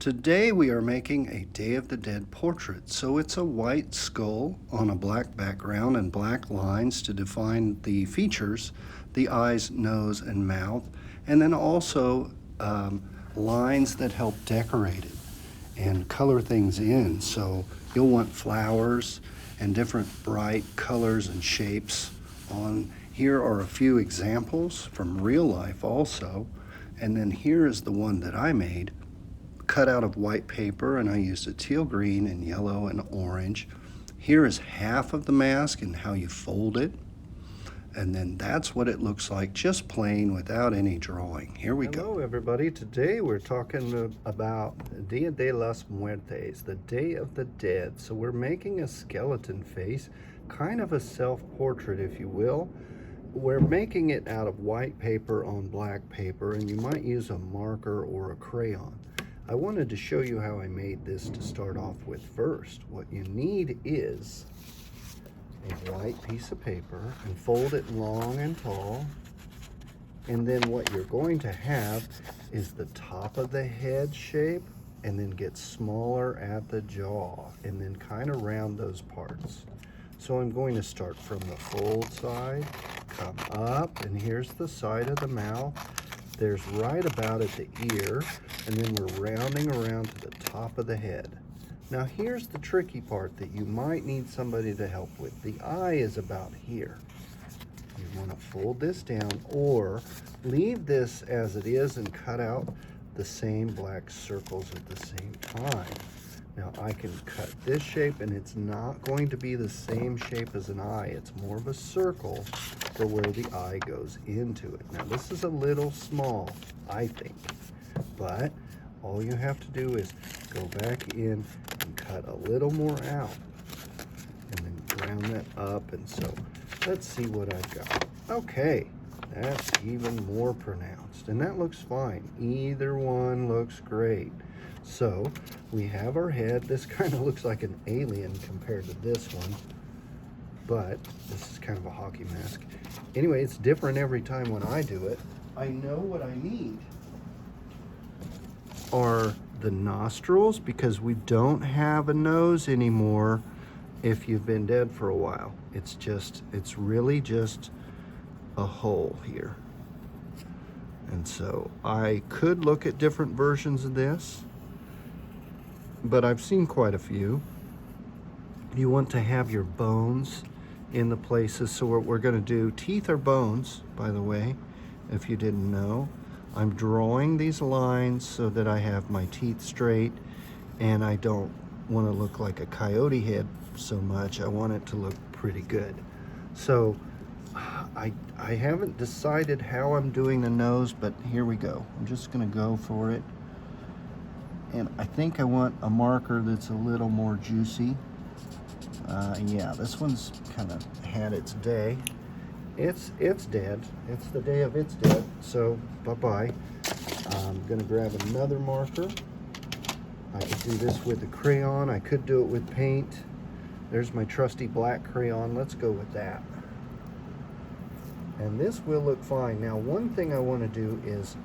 Today we are making a Day of the Dead portrait. So it's a white skull on a black background and black lines to define the features, the eyes, nose, and mouth, and then also lines that help decorate it and color things in. So you'll want flowers and different bright colors and shapes on. Here are a few examples from real life also, and then here is the one that I made, cut out of white paper, and I used a teal green and yellow and orange. Here is half of the mask and how you fold it, and then that's what it looks like, just plain without any drawing. Here we go. Hello everybody, today we're talking about Dia de los Muertes, the Day of the Dead. So we're making a skeleton face, kind of a self-portrait if you will. We're making it out of white paper on black paper, and you might use a marker or a crayon. I wanted to show you how I made this to start off with first. What you need is a white piece of paper and fold it long and tall. And then what you're going to have is the top of the head shape, and then get smaller at the jaw, and then kind of round those parts. So I'm going to start from the fold side, come up, and here's the side of the mouth. There's right about at the ear, and then we're rounding around to the top of the head. Now here's the tricky part that you might need somebody to help with. The eye is about here. You want to fold this down or leave this as it is and cut out the same black circles at the same time. Now I can cut this shape, and it's not going to be the same shape as an eye. It's more of a circle for where the eye goes into it. Now this is a little small, I think, but all you have to do is go back in and cut a little more out, and then round that up. And so let's see what I've got. Okay, that's even more pronounced, and that looks fine. Either one looks great. So we have our head. This kind of looks like an alien compared to this one, but this is kind of a hockey mask. Anyway, it's different every time when I do it. I know what I need are the nostrils, because we don't have a nose anymore if you've been dead for a while. It's really just a hole here. And so I could look at different versions of this, but I've seen quite a few. You want to have your bones in the places. So what we're going to do, teeth are bones, by the way, if you didn't know. I'm drawing these lines so that I have my teeth straight, and I don't want to look like a coyote head so much. I want it to look pretty good. So I haven't decided how I'm doing the nose, but here we go. I'm just going to go for it. And I think I want a marker that's a little more juicy. Yeah, this one's kind of had its day. It's dead. It's the day of its dead. So bye-bye. I'm gonna grab another marker. I could do this with a crayon. I could do it with paint. There's my trusty black crayon. Let's go with that. And this will look fine. Now, one thing I want to do is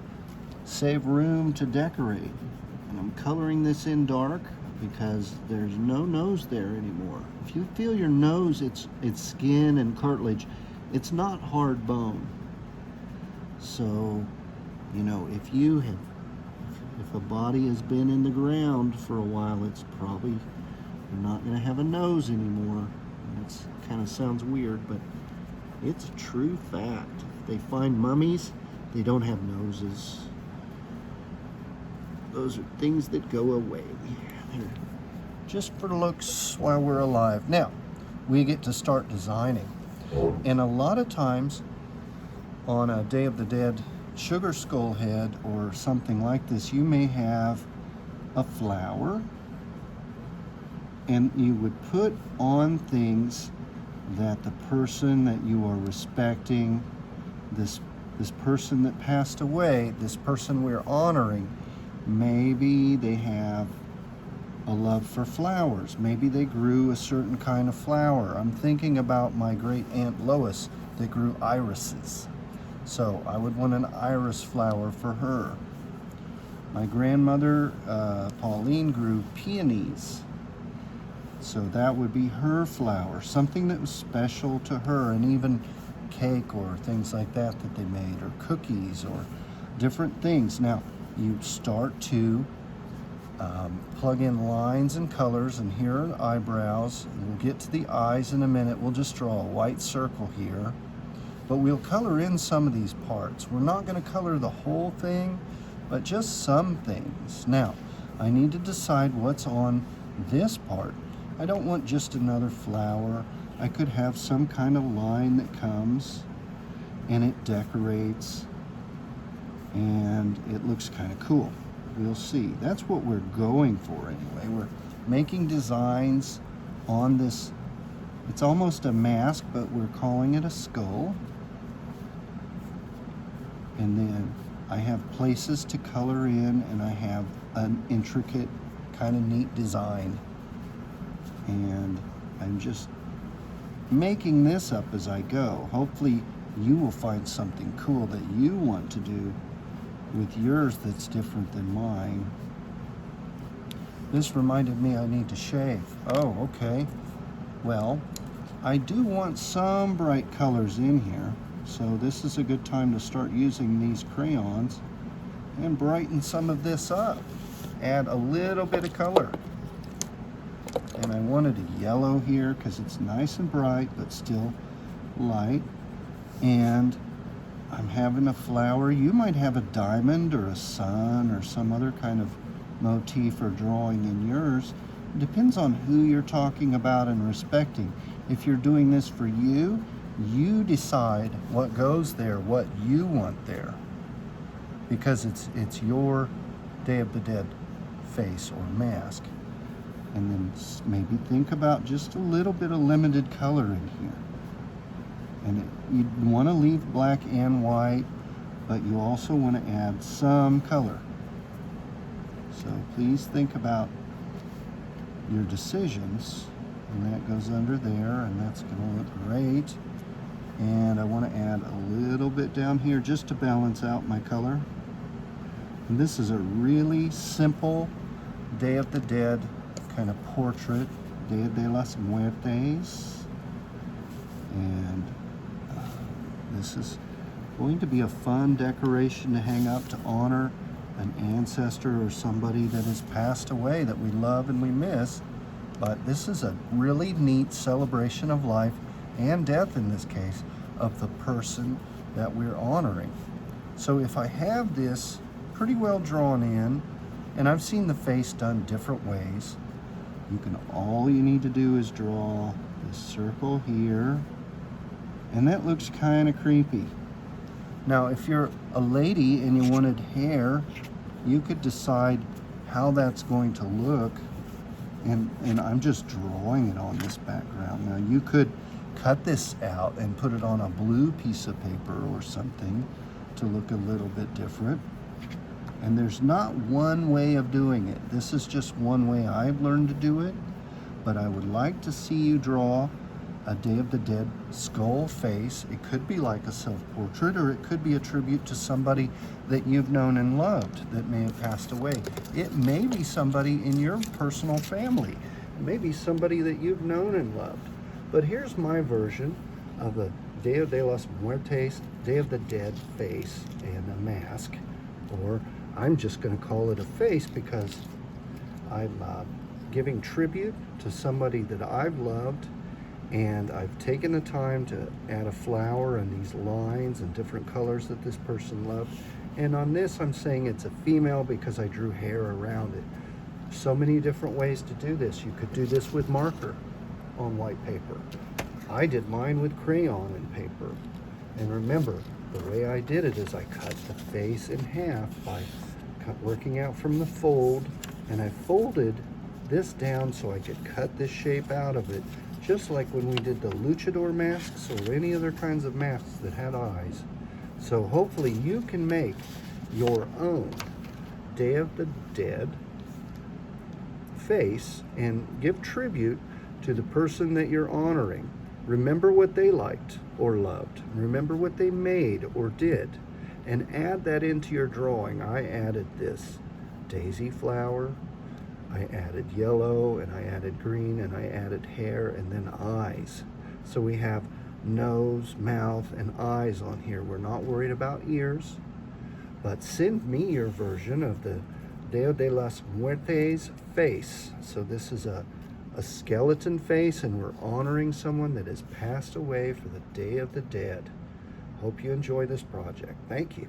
save room to decorate. And I'm coloring this in dark because there's no nose there anymore. If you feel your nose, it's skin and cartilage. It's not hard bone. So, you know, if a body has been in the ground for a while, it's probably, you're not going to have a nose anymore. That kind of sounds weird, but it's a true fact. If they find mummies, they don't have noses. Those are things that go away. They're just for looks while we're alive. Now, we get to start designing. And a lot of times on a Day of the Dead sugar skull head or something like this, you may have a flower, and you would put on things that the person that you are respecting, this person that passed away, this person we're honoring, maybe they have a love for flowers. Maybe they grew a certain kind of flower. I'm thinking about my great Aunt Lois that grew irises. So I would want an iris flower for her. My grandmother, Pauline, grew peonies. So that would be her flower, something that was special to her, and even cake or things like that that they made, or cookies or different things. Now, you start to plug in lines and colors, and here are the eyebrows. We'll get to the eyes in a minute. We'll just draw a white circle here, but we'll color in some of these parts. We're not going to color the whole thing, but just some things. Now, I need to decide what's on this part. I don't want just another flower. I could have some kind of line that comes and it decorates and it looks kind of cool. We'll see. That's what we're going for anyway. We're making designs on this. It's almost a mask, but we're calling it a skull. And then I have places to color in, and I have an intricate, kind of neat design. And I'm just making this up as I go. Hopefully you will find something cool that you want to do with yours that's different than mine. This reminded me I need to shave. Oh, okay. Well, I do want some bright colors in here, so this is a good time to start using these crayons and brighten some of this up. Add a little bit of color. And I wanted a yellow here because it's nice and bright but still light. And I'm having a flower. You might have a diamond or a sun or some other kind of motif or drawing in yours. It depends on who you're talking about and respecting. If you're doing this for you, you decide what goes there, what you want there, because it's your Day of the Dead face or mask. And then maybe think about just a little bit of limited color in here. And you want to leave black and white, but you also want to add some color. So please think about your decisions. And that goes under there, and that's going to look great. And I want to add a little bit down here just to balance out my color. And this is a really simple Day of the Dead kind of portrait, Dia de las Muertes. And this is going to be a fun decoration to hang up to honor an ancestor or somebody that has passed away that we love and we miss. But this is a really neat celebration of life and death, in this case, of the person that we're honoring. So if I have this pretty well drawn in, and I've seen the face done different ways, all you need to do is draw this circle here, and that looks kind of creepy. Now, if you're a lady and you wanted hair, you could decide how that's going to look. And I'm just drawing it on this background. Now, you could cut this out and put it on a blue piece of paper or something to look a little bit different. And there's not one way of doing it. This is just one way I've learned to do it. But I would like to see you draw a Day of the Dead skull face. It could be like a self-portrait, or it could be a tribute to somebody that you've known and loved that may have passed away. It may be somebody in your personal family. It may be somebody that you've known and loved. But here's my version of the Dia de las Muertes, Day of the Dead face and a mask. Or I'm just going to call it a face because I'm giving tribute to somebody that I've loved. And I've taken the time to add a flower and these lines and different colors that this person loved. And on this, I'm saying it's a female because I drew hair around it. So many different ways to do this. You could do this with marker on white paper. I did mine with crayon and paper. And remember, the way I did it is I cut the face in half by working out from the fold. And I folded this down so I could cut this shape out of it, just like when we did the luchador masks or any other kinds of masks that had eyes. So hopefully you can make your own Day of the Dead face and give tribute to the person that you're honoring. Remember what they liked or loved. Remember what they made or did, and add that into your drawing. I added this daisy flower, I added yellow, and I added green, and I added hair, and then eyes. So we have nose, mouth, and eyes on here. We're not worried about ears, but send me your version of the Dia de los Muertes face. So this is a skeleton face, and we're honoring someone that has passed away for the Day of the Dead. Hope you enjoy this project. Thank you.